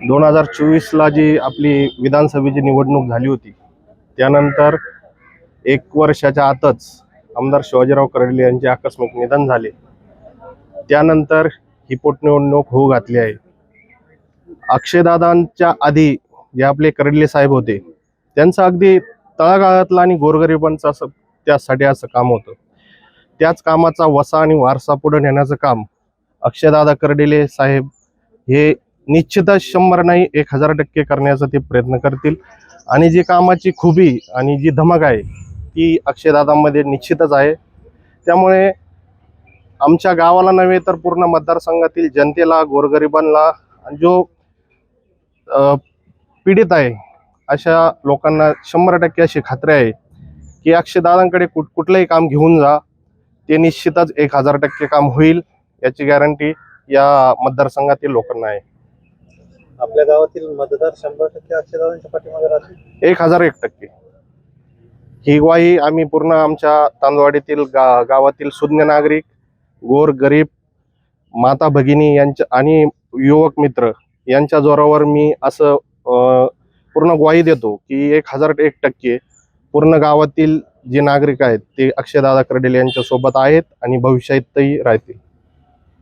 2024ला जी आपली विधानसभेची निवडणूक झाली होती, त्यानंतर 1 वर्षाच्या आतच आमदार शिवाजीराव कर्डिले यांचे आकस्मिक निधन झाले. त्यानंतर ही पोटनिवडणूक होऊ घातली आहे. अक्षयदादांच्या आधी जे आपले कर्डिले साहेब होते, त्यांचं अगदी तळागाळातलं आणि गोरगरिबांचं असं त्यासाठी असं काम होतं. त्याच कामाचा वसा आणि वारसा पुढे नेण्याचं काम अक्षयदादा कर्डिले साहेब हे निश्चितच 100 नाही 1000% करण्याचा ते प्रयत्न करतील. आणि जी कामाची खुबी आणि जी धमक आहे ती अक्षयदादांमध्ये निश्चितच आहे. त्यामुळे आमच्या गावाला नव्हे तर पूर्ण मतदारसंघातील जनतेला, गोरगरिबांना आणि जो पीडित आहे अशा लोकांना 100% अशी खात्री आहे की अक्षयदादांकडे कुठलंही काम घेऊन जा, ते निश्चितच 1000% काम होईल, याची गॅरंटी या मतदारसंघातील लोकांना आहे. आपल्या गावातील मतदार 100% अक्षयदादांच्या पाठीमागे राहतील. 1001%. ही ग्वाही आम्ही पूर्ण आमच्या तांदवाडीतील गावातील सुज्ञ नागरिक, गोर गरीब, माता भगिनी यांच्या आणि युवक मित्र यांच्या जोरावर मी असं पूर्ण ग्वाही देतो की 1001% पूर्ण गावातील जे नागरिक आहेत ते अक्षयदादा कर्डिले यांच्या सोबत आहेत आणि भविष्यातही राहतील.